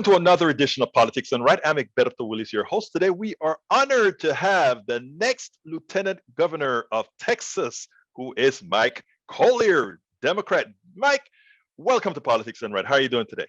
Welcome to another edition of Politics and Right. I'm Egberto Willis, your host. Today, we are honored to have the next Lieutenant Governor of Texas, who is Mike Collier, Democrat. Mike, welcome to Politics and Right. How are you doing today?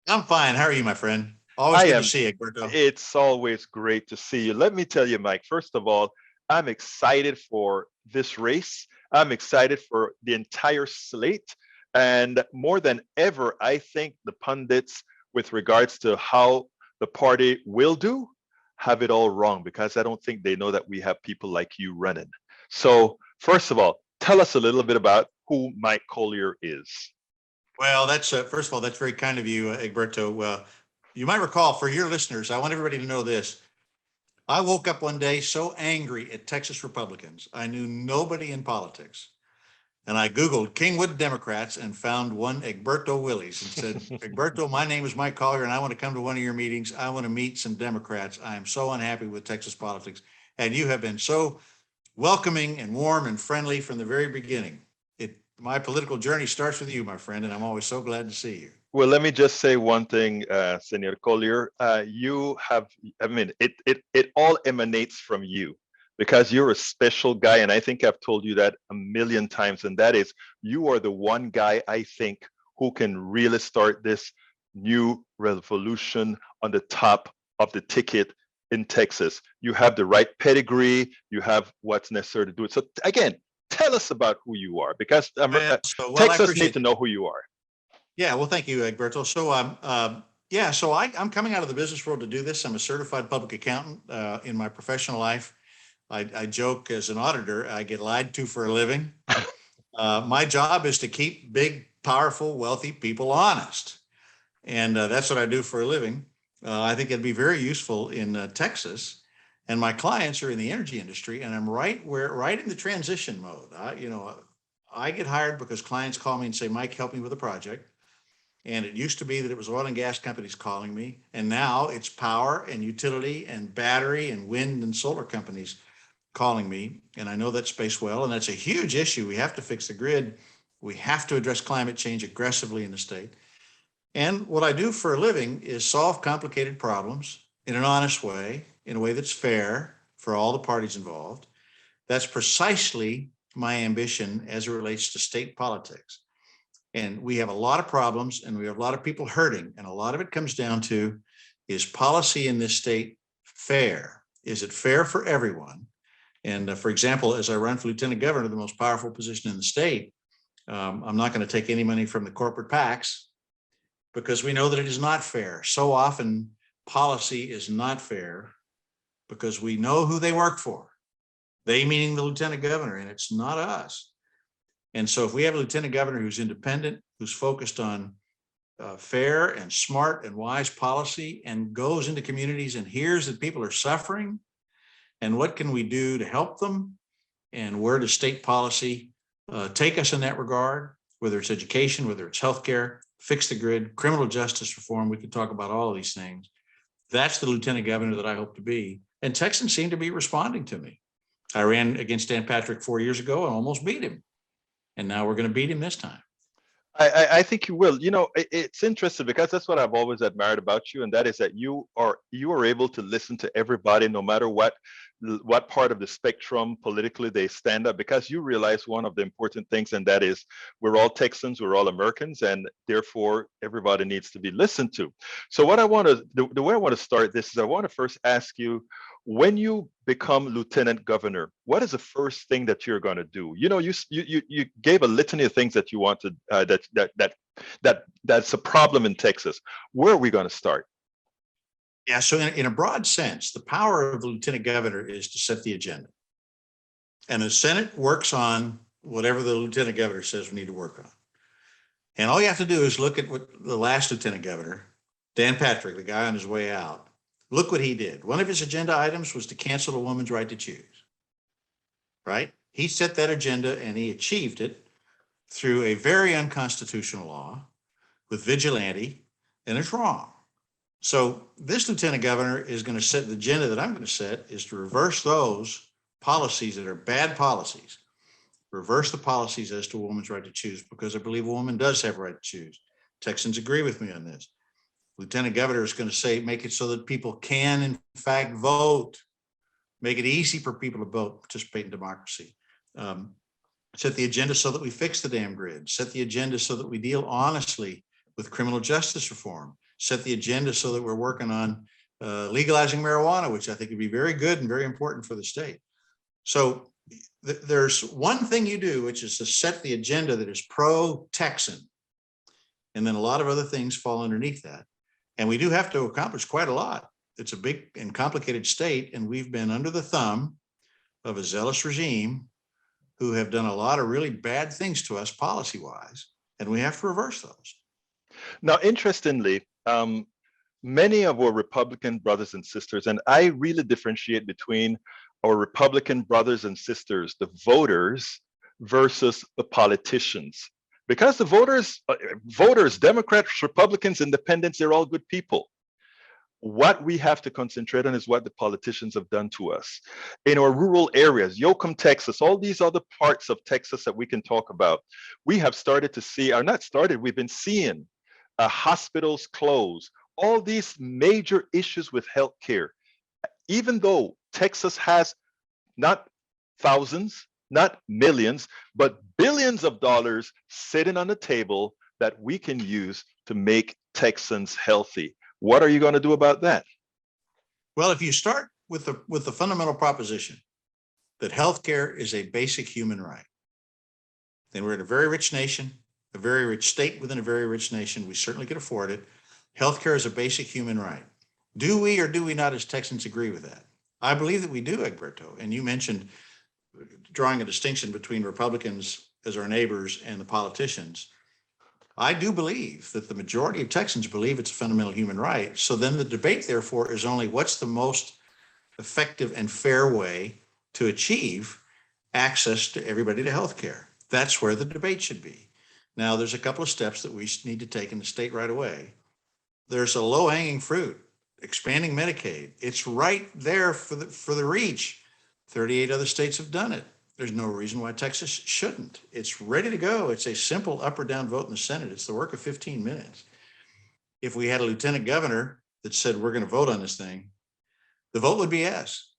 I'm fine. How are you, my friend? Always I good to am. see you, Egberto. It's always great to see you. Let me tell you, Mike, first of all, I'm excited for this race. I'm excited for the entire slate. And more than ever, I think the pundits, with regards to how the party will do, have it all wrong because I don't think they know that we have people like you running. So, first of all, tell us a little bit about who Mike Collier is. Well, that's first of all, that's very kind of you, Egberto. You might recall for your listeners, I want everybody to know this. I woke up one day so angry at Texas Republicans. I knew nobody in politics. And I Googled Kingwood Democrats and found one Egberto Willis and said, Egberto, my name is Mike Collier and I want to come to one of your meetings. I want to meet some Democrats. I am so unhappy with Texas politics. And you have been so welcoming and warm and friendly from the very beginning. My political journey starts with you, my friend, and I'm always so glad to see you. Well, let me just say one thing, Senor Collier. You have, I mean, it all emanates from you because you're a special guy. And I think I've told you that a million times. And that is, you are the one guy I think who can really start this new revolution on the top of the ticket in Texas. You have the right pedigree, you have what's necessary to do it. So, again, tell us about who you are because I Texas need appreciate to know who you are. Yeah, well, thank you, Egberto. So I'm coming out of the business world to do this. I'm a certified public accountant in my professional life. I joke as an auditor, I get lied to for a living. My job is to keep big, powerful, wealthy people honest. And that's what I do for a living. I think it'd be very useful in Texas. And my clients are in the energy industry, and I'm right in the transition mode. I get hired because clients call me and say, Mike, help me with a project. And it used to be that it was oil and gas companies calling me. And now it's power and utility and battery and wind and solar companies calling me. And I know that space well. And that's a huge issue. We have to fix the grid. We have to address climate change aggressively in the state. And what I do for a living is solve complicated problems in an honest way, in a way that's fair for all the parties involved. That's precisely my ambition as it relates to state politics. And we have a lot of problems and we have a lot of people hurting. And a lot of it comes down to, is policy in this state fair? Is it fair for everyone? And for example, as I run for lieutenant governor, the most powerful position in the state, I'm not going to take any money from the corporate PACs because we know that it is not fair. So often policy is not fair because we know who they work for. They meaning the lieutenant governor, and it's not us. And so if we have a lieutenant governor who's independent, who's focused on fair and smart and wise policy and goes into communities and hears that people are suffering and what can we do to help them and where does state policy take us in that regard, whether it's education, whether it's healthcare, fix the grid, criminal justice reform, we can talk about all of these things. That's the lieutenant governor that I hope to be. And Texans seem to be responding to me. I ran against Dan Patrick 4 years ago and almost beat him. And now we're going to beat him this time. I think you will. You know, it's interesting because that's what I've always admired about you, and that is that you are able to listen to everybody, no matter what part of the spectrum politically they stand up, because you realize one of the important things, and that is we're all Texans, we're all Americans, and therefore everybody needs to be listened to. So what I want to, the way I want to start this is I want to first ask you, when you become lieutenant governor, what is the first thing that you're going to do? You know, you gave a litany of things that you wanted that's a problem in Texas. Where are we going to start? Yeah, so in a broad sense, the power of the lieutenant governor is to set the agenda. And the Senate works on whatever the lieutenant governor says we need to work on. And all you have to do is look at what the last lieutenant governor, Dan Patrick, the guy on his way out, look what he did. One of his agenda items was to cancel a woman's right to choose, right? He set that agenda and he achieved it through a very unconstitutional law with vigilante, and it's wrong. So this lieutenant governor is going to set the agenda that I'm going to set is to reverse those policies that are bad policies, reverse the policies as to a woman's right to choose, because I believe a woman does have a right to choose. Texans agree with me on this. Lieutenant Governor is going to say, make it so that people can, in fact, vote. Make it easy for people to vote, participate in democracy. Set the agenda so that we fix the damn grid. Set the agenda so that we deal honestly with criminal justice reform. Set the agenda so that we're working on legalizing marijuana, which I think would be very good and very important for the state. So there's one thing you do, which is to set the agenda that is pro-Texan. And then a lot of other things fall underneath that. And we do have to accomplish quite a lot. It's a big and complicated state, and we've been under the thumb of a zealous regime who have done a lot of really bad things to us policy-wise, and we have to reverse those. Now, interestingly, many of our Republican brothers and sisters, and I really differentiate between our Republican brothers and sisters, the voters versus the politicians. Because the voters, Democrats, Republicans, Independents, they're all good people. What we have to concentrate on is what the politicians have done to us. In our rural areas, Yoakum, Texas, all these other parts of Texas that we can talk about, we have started to see, or not started, we've been seeing hospitals close, all these major issues with healthcare. Even though Texas has not thousands, not millions, but billions of dollars sitting on the table that we can use to make Texans healthy. What are you going to do about that? Well, if you start with the fundamental proposition that healthcare is a basic human right, then we're in a very rich nation, a very rich state within a very rich nation. We certainly can afford it. Healthcare is a basic human right. Do we or do we not as Texans agree with that? I believe that we do, Egberto. And you mentioned drawing a distinction between Republicans as our neighbors and the politicians. I do believe that the majority of Texans believe it's a fundamental human right. So then the debate, therefore, is only what's the most effective and fair way to achieve access to everybody to health care. That's where the debate should be. Now, there's a couple of steps that we need to take in the state right away. There's a low-hanging fruit, expanding Medicaid. It's right there for the reach. 38 other states have done it. There's no reason why Texas shouldn't. It's ready to go. It's a simple up or down vote in the Senate. It's the work of 15 minutes. If we had a lieutenant governor that said, we're going to vote on this thing, the vote would be yes.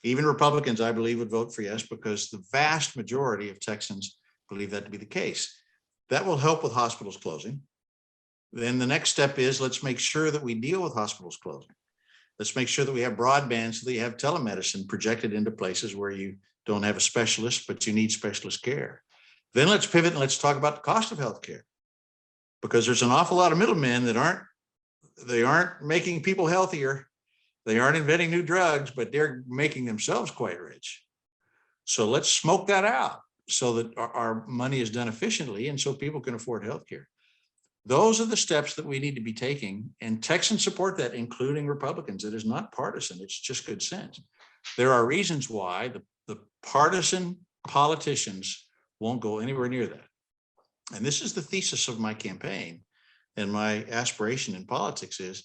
Even Republicans, I believe, would vote for yes, because the vast majority of Texans believe that to be the case. That will help with hospitals closing. Then the next step is, let's make sure that we deal with hospitals closing. Let's make sure that we have broadband so that you have telemedicine projected into places where you don't have a specialist, but you need specialist care. Then let's pivot and let's talk about the cost of healthcare, because there's an awful lot of middlemen that aren't making people healthier. They aren't inventing new drugs, but they're making themselves quite rich. So let's smoke that out so that our money is done efficiently and so people can afford healthcare. Those are the steps that we need to be taking, and Texans support that, including Republicans. It is not partisan. It's just good sense. There are reasons why the partisan politicians won't go anywhere near that. And this is the thesis of my campaign and my aspiration in politics is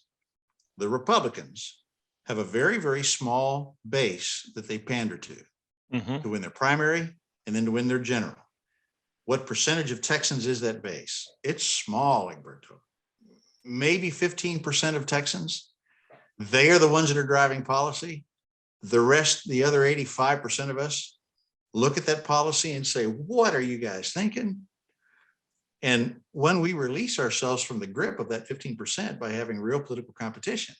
the Republicans have a very, very small base that they pander to win their primary and then to win their general. What percentage of Texans is that base? It's small, Egberto. Maybe 15% of Texans. They are the ones that are driving policy. The rest, the other 85% of us, look at that policy and say, what are you guys thinking? And when we release ourselves from the grip of that 15% by having real political competition,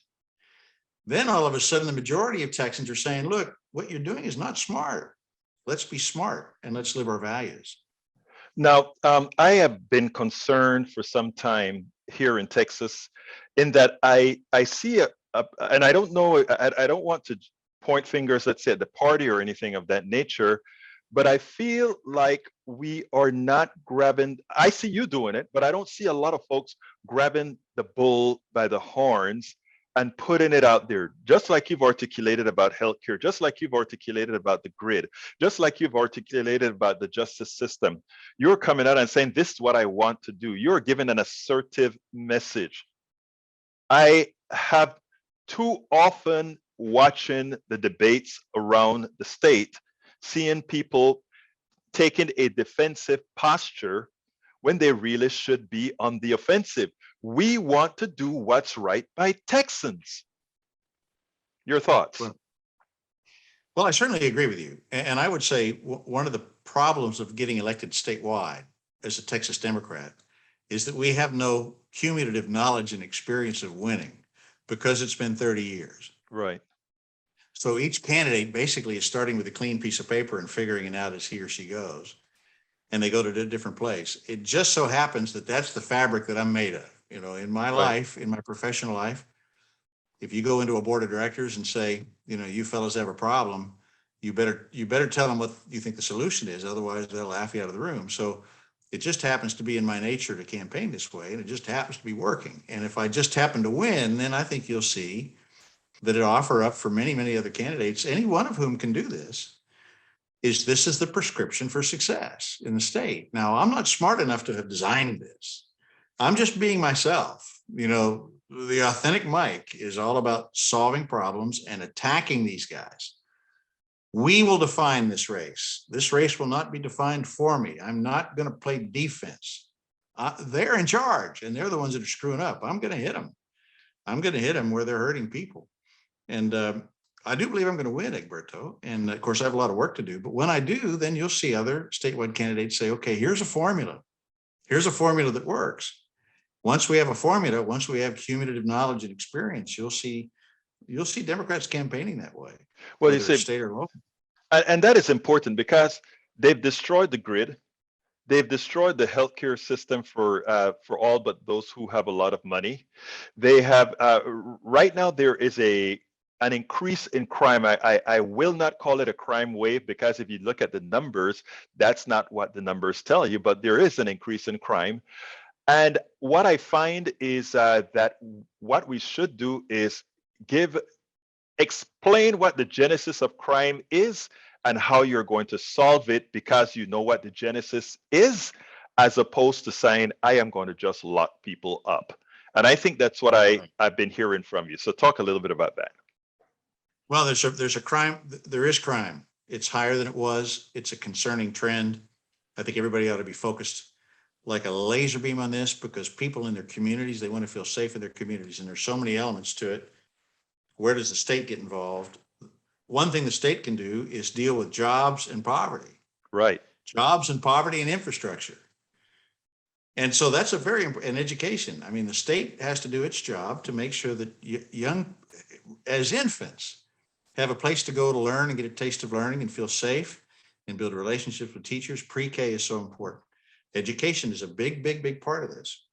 then all of a sudden the majority of Texans are saying, look, what you're doing is not smart. Let's be smart and let's live our values. Now, I have been concerned for some time here in Texas in that I see and I don't know, I don't want to point fingers, let's say at the party or anything of that nature, but I feel like we are not grabbing, I see you doing it, but I don't see a lot of folks grabbing the bull by the horns and putting it out there, just like you've articulated about healthcare, just like you've articulated about the grid, just like you've articulated about the justice system. You're coming out and saying, this is what I want to do. You're giving an assertive message. I have too often watching the debates around the state, seeing people taking a defensive posture when they really should be on the offensive. We want to do what's right by Texans. Your thoughts? Well, well, I certainly agree with you. And I would say one of the problems of getting elected statewide as a Texas Democrat is that we have no cumulative knowledge and experience of winning because it's been 30 years. Right. So each candidate basically is starting with a clean piece of paper and figuring it out as he or she goes. And they go to a different place. It just so happens that that's the fabric that I'm made of. You know, in my Right. life, in my professional life, if you go into a board of directors and say, you know, you fellas have a problem, you better tell them what you think the solution is. Otherwise, they'll laugh you out of the room. So it just happens to be in my nature to campaign this way, and it just happens to be working. And if I just happen to win, then I think you'll see that it offer up for many, many other candidates, any one of whom can do this, is this is the prescription for success in the state. Now, I'm not smart enough to have designed this. I'm just being myself. You know, the authentic Mike is all about solving problems and attacking these guys. We will define this race. This race will not be defined for me. I'm not going to play defense. They're in charge and they're the ones that are screwing up. I'm going to hit them. I'm going to hit them where they're hurting people. And I do believe I'm going to win, Egberto. And of course, I have a lot of work to do. But when I do, then you'll see other statewide candidates say, okay, here's a formula. Here's a formula that works. Once we have a formula, once we have cumulative knowledge and experience, you'll see Democrats campaigning that way, Well, you whether it's say, state or local. and that is important because they've destroyed the grid. They've destroyed the healthcare system for all but those who have a lot of money. They have right now there is an increase in crime. I will not call it a crime wave because if you look at the numbers, that's not what the numbers tell you. But there is an increase in crime, and what I find is that what we should do is give explain what the genesis of crime is and how you're going to solve it because you know what the genesis is, as opposed to saying, I am going to just lock people up. And I think that's what Right. I've been hearing from you. So talk a little bit about that. Well, there's a crime. There is crime. It's higher than it was. It's a concerning trend. I think everybody ought to be focused like a laser beam on this because people in their communities, they want to feel safe in their communities. And there's so many elements to it. Where does the state get involved? One thing the state can do is deal with jobs and poverty, Right. jobs and poverty and infrastructure. And so that's a very important education. I mean, the state has to do its job to make sure that young, as infants, have a place to go to learn and get a taste of learning and feel safe and build relationships with teachers. Pre-K is so important. Education is a big, big, big part of this.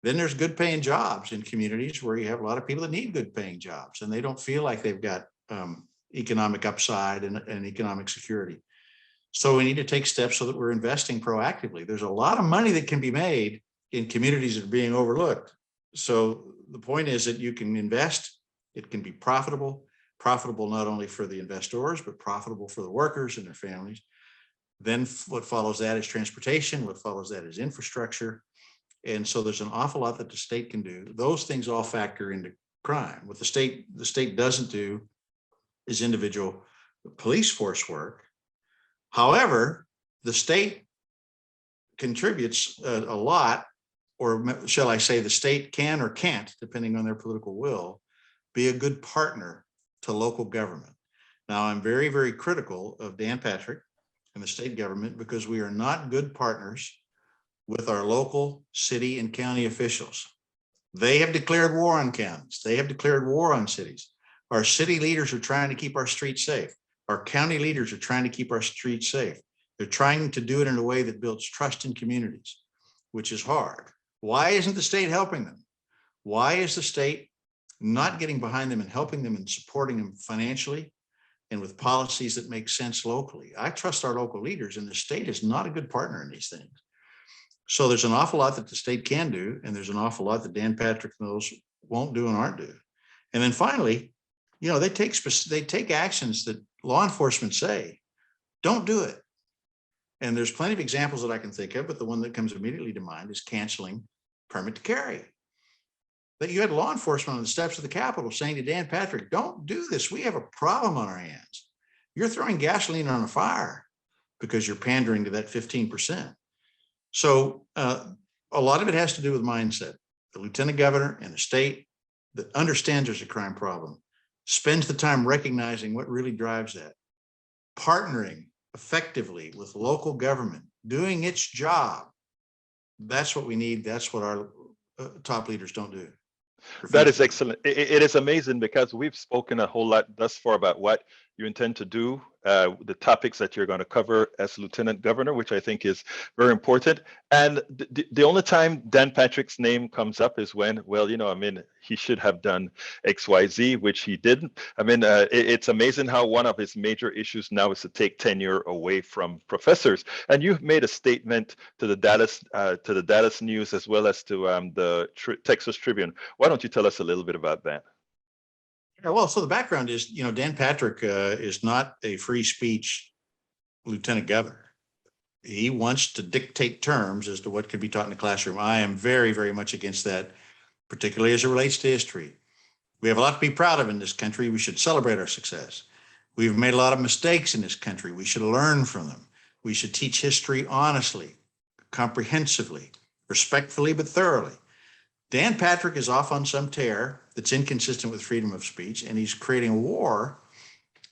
Then there's good paying jobs in communities where you have a lot of people that need good paying jobs and they don't feel like they've got economic upside and economic security. So we need to take steps so that we're investing proactively. There's a lot of money that can be made in communities that are being overlooked. So the point is that you can invest, it can be profitable not only for the investors, but profitable for the workers and their families. Then what follows that is transportation. What follows that is infrastructure. And so there's an awful lot that the state can do. Those things all factor into crime. What the state doesn't do is individual police force work. However, the state contributes a lot, or shall I say the state can or can't, depending on their political will, be a good partner to local government. Now, I'm very, very critical of Dan Patrick and the state government because we are not good partners with our local city and county officials. They have declared war on counties. They have declared war on cities. Our city leaders are trying to keep our streets safe. Our county leaders are trying to keep our streets safe. They're trying to do it in a way that builds trust in communities, which is hard. Why isn't the state helping them? Why is the state not getting behind them and helping them and supporting them financially and with policies that make sense locally? I trust our local leaders, and the state is not a good partner in these things. So there's an awful lot that the state can do, and there's an awful lot that Dan Patrick knows won't do and aren't do. And then finally, you know, they take actions that law enforcement say, don't do it. And there's plenty of examples that I can think of, but the one that comes immediately to mind is canceling permit to carry. That you had law enforcement on the steps of the Capitol saying to Dan Patrick, don't do this. We have a problem on our hands. You're throwing gasoline on a fire because you're pandering to that 15%. So a lot of it has to do with mindset. a lieutenant governor in a state that understands there's a crime problem, spends the time recognizing what really drives that, partnering effectively with local government, doing its job. That's what we need. That's what our top leaders don't do. That Refuse is to do. excellent. It is amazing because we've spoken a whole lot thus far about what you intend to do, the topics that you're going to cover as Lieutenant Governor, which I think is very important. And the only time Dan Patrick's name comes up is when, well, I mean, he should have done XYZ, which he didn't. I mean, it's amazing how one of his major issues now is to take tenure away from professors. And you've made a statement to the Dallas News as well as to the Texas Tribune. Why don't you tell us a little bit about that? Yeah, well, so the background is, Dan Patrick is not a free speech lieutenant governor. He wants to dictate terms as to what could be taught in the classroom. I am very, very much against that, particularly as it relates to history. We have a lot to be proud of in this country. We should celebrate our success. We've made a lot of mistakes in this country. We should learn from them. We should teach history honestly, comprehensively, respectfully, but thoroughly. Dan Patrick is off on some tear that's inconsistent with freedom of speech, and he's creating a war.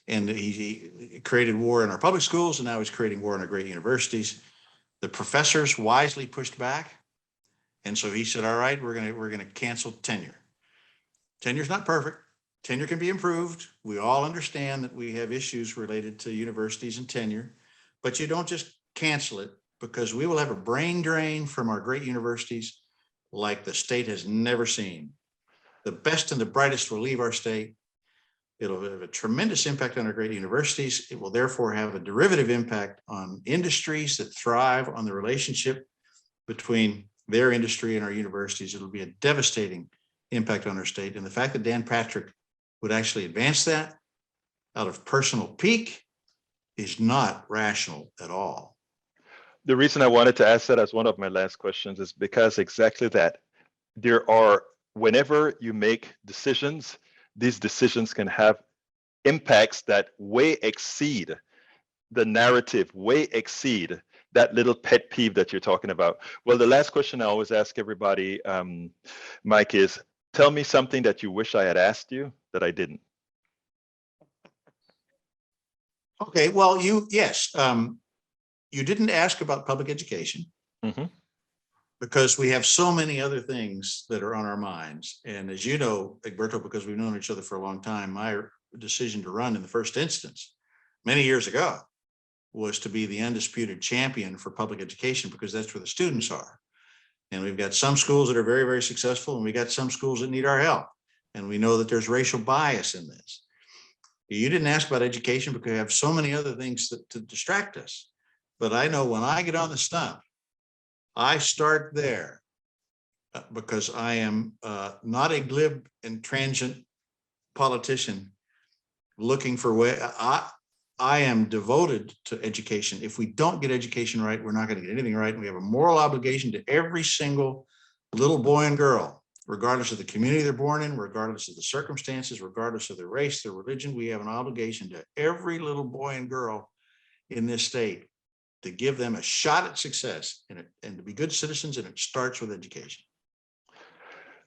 And he created war in our public schools, and now he's creating war in our great universities. The professors wisely pushed back, and so he said, "All right, we're gonna cancel tenure. Tenure's not perfect. Tenure can be improved. We all understand that we have issues related to universities and tenure, but you don't just cancel it, because we will have a brain drain from our great universities like the state has never seen. The best and the brightest will leave our state. It'll have a tremendous impact on our great universities. It will therefore have a derivative impact on industries that thrive on the relationship between their industry and our universities. It'll be a devastating impact on our state. And the fact that Dan Patrick would actually advance that out of personal pique is not rational at all." The reason I wanted to ask that as one of my last questions is because exactly that. Whenever you make decisions, these decisions can have impacts that way exceed the narrative, way exceed that little pet peeve that you're talking about. Well, the last question I always ask everybody, Mike, is tell me something that you wish I had asked you that I didn't. Okay, well, yes. You didn't ask about public education. Mm-hmm. Because we have so many other things that are on our minds. And as you know, Egberto, because we've known each other for a long time, my decision to run in the first instance, many years ago, was to be the undisputed champion for public education, because that's where the students are. And we've got some schools that are very, very successful, and we got some schools that need our help. And we know that there's racial bias in this. You didn't ask about education because we have so many other things to distract us. But I know when I get on the stump, I start there because I am not a glib and transient politician looking for way. I am devoted to education. If we don't get education right, we're not going to get anything right. And we have a moral obligation to every single little boy and girl, regardless of the community they're born in, regardless of the circumstances, regardless of their race, their religion. We have an obligation to every little boy and girl in this state to give them a shot at success and to be good citizens, and it starts with education.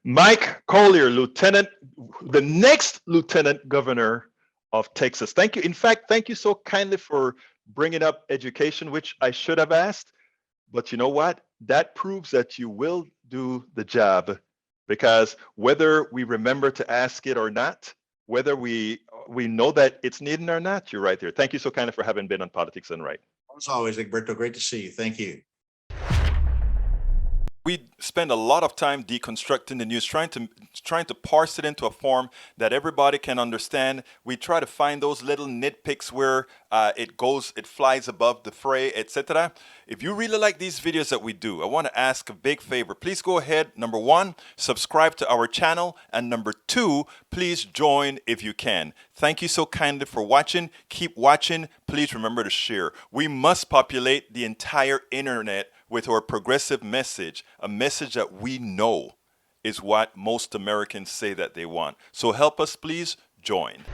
Mike Collier, the next Lieutenant Governor of Texas. Thank you. In fact, thank you so kindly for bringing up education, which I should have asked. But you know what? That proves that you will do the job, because whether we remember to ask it or not, whether we know that it's needed or not, you're right there. Thank you so kindly for having been on Politics and Right. As always, Egberto, great to see you. Thank you. We spend a lot of time deconstructing the news, trying to parse it into a form that everybody can understand. We try to find those little nitpicks where it flies above the fray, etc. If you really like these videos that we do, I want to ask a big favor. Please go ahead. Number one, subscribe to our channel, and number two, please join if you can. Thank you so kindly for watching. Keep watching. Please remember to share. We must populate the entire internet with our progressive message, a message that we know is what most Americans say that they want. So help us, please join.